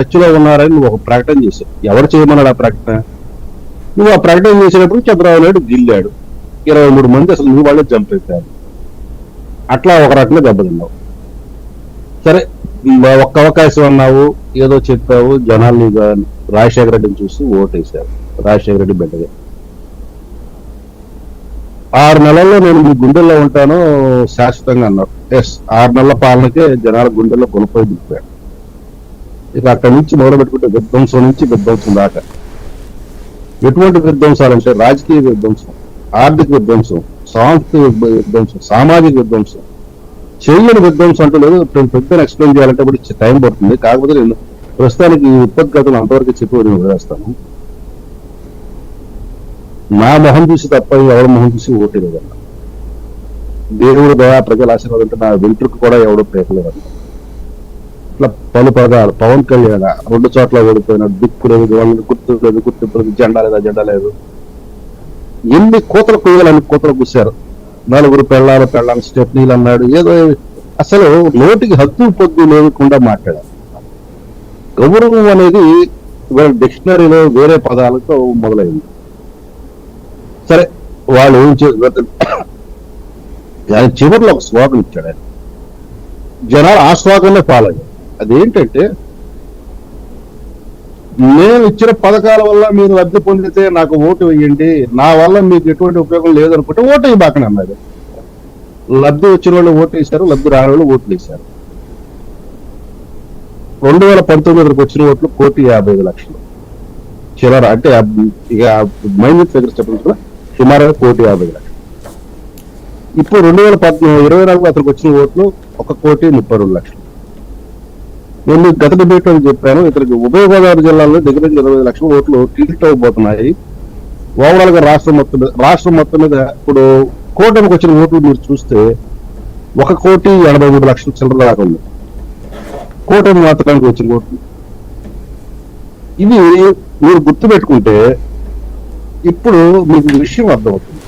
చర్చలో ఉన్నారని నువ్వు ఒక ప్రకటన చేశావు. ఎవరు చేయమన్నాడు ఆ ప్రకటన? నువ్వు ఆ ప్రకటన చేసినప్పుడు చంద్రబాబు నాయుడు గిల్లాడు. 23 మంది అసలు నువ్వు వాళ్ళే చంపేశారు. అట్లా ఒక రకంగా దెబ్బతిన్నావు. సరే, ఒక్క అవకాశం అన్నావు, ఏదో చెప్పావు, జనాల్ని రాజశేఖర రెడ్డిని చూసి ఓటేశారు. రాజశేఖర రెడ్డి బిడ్డగా 6 నెలల్లో నేను మీ గుండెల్లో ఉంటాను శాశ్వతంగా అన్నారు. ఎస్, 6 నెలల పాలనకే జనాల గుండెల్లో కొనుక్కోయి దింపాడు. ఇక అక్కడి నుంచి మొదలుపెట్టుకుంటే విధ్వంసం నుంచి విధ్వంసం దాకా. ఎటువంటి విధ్వంసాలంటే రాజకీయ విధ్వంసం, ఆర్థిక విధ్వంసం, సాంస్కృతిక విధ్వంసం, సామాజిక విధ్వంసం, చేయని విధ్వంసం అంటూ లేదు. పెద్ద ఎక్స్ప్లెయిన్ చేయాలంటే కూడా టైం పడుతుంది. కాకపోతే నేను ప్రస్తుతానికి ఈ ఉత్పత్తిగతులు అంతవరకు చెప్పి నేను వదిలేస్తాను. నా మొహం చూసి తప్ప ఎవరి మొహం చూసి ఓటేలేదన్న. దేవుడు దయా ప్రజల ఆశీర్వాదం అంటే నా వెంట్రుకు కూడా ఎవడో పేర్లేదన్న. ఇట్లా పలు పదాలు. పవన్ కళ్యాణ్ 2 చోట్ల ఓడిపోయినాడు. దిక్కు లేదు, వాళ్ళని గుర్తు లేదు, గుర్తింపు జెండా లేదు, అజెండా లేదు. ఎన్ని కోతలు కొయ్యాలని కోతలు కూర్చారు. 4 పెళ్ళాలని స్టెప్నీలు అన్నాడు. ఏదో అసలు నోటికి హద్దు పొద్దు లేకుండా మాట్లాడారు. గౌరవం అనేది డిక్షనరీలో వేరే పదాలతో మొదలైంది. సరే, వాళ్ళు ఏం ఆయన చివరిలో ఒక శ్లోకం ఇచ్చాడు. ఆయన జనాలు ఆ శ్లోకంలో ఫాలో అయ్యారు. అదేంటంటే, నేను ఇచ్చిన పథకాల వల్ల మీరు లబ్ధి పొందితే నాకు ఓటు వేయండి, నా వల్ల మీకు ఎటువంటి ఉపయోగం లేదనుకుంటే ఓటు వేయబాకని అన్నాడు. లబ్ధి వచ్చిన వాళ్ళు ఓటు వేశారు, లబ్ధి రాని వాళ్ళు ఓట్లు వేశారు. 2019 వచ్చిన ఓట్లు 1,55,00,000 చిల్లర. అంటే ఇక మైనస్ ఫిగర్స్ చెప్పడం సుమారుగా 1,50,00,000. ఇప్పుడు 2024 అతనికి వచ్చిన ఓట్లు 1,32,00,000. నేను గత డిబేట్ అని చెప్పాను, ఇతనికి ఉభయ గోదావరి జిల్లాలో దగ్గర 25 లక్షల ఓట్లు టికెట్ అవ్వబోతున్నాయి. ఓవరాల్ గా రాష్ట్రం మొత్తం మీద ఇప్పుడు కూటమికి వచ్చిన ఓట్లు మీరు చూస్తే 1,83,00,000 చిల్లర దాకా ఉంది కూటమి మాత్రానికి వచ్చిన ఓట్లు. ఇది మీరు గుర్తుపెట్టుకుంటే ఇప్పుడు మీకు విషయం అర్థమవుతుంది.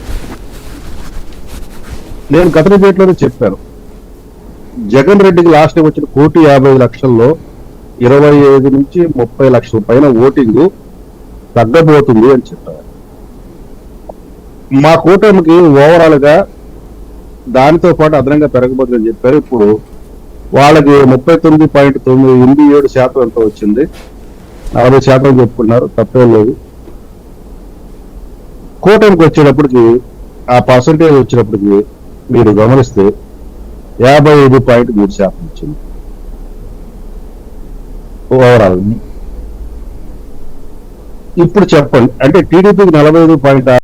నేను గత డిబేట్లోనే చెప్పాను, జగన్ రెడ్డికి లాస్ట్ టైం వచ్చిన 1,50,00,000లో 25 నుంచి 30 లక్షల పైన ఓటింగ్ తగ్గబోతుంది అని చెప్పారు. మా కూటమికి ఓవరాల్ గా దానితో పాటు అదనంగా పెరగబోతుందని చెప్పారు. ఇప్పుడు వాళ్ళకి 39.97% ఎంత వచ్చింది, 40% చెప్పుకున్నారు, తప్పేం లేదు. కూటమికి వచ్చేటప్పటికి ఆ పర్సంటేజ్ వచ్చినప్పటికి మీరు గమనిస్తే 55.3% వచ్చింది ఓవరాల్. ఇప్పుడు చెప్పండి, అంటే టీడీపీకి 45.6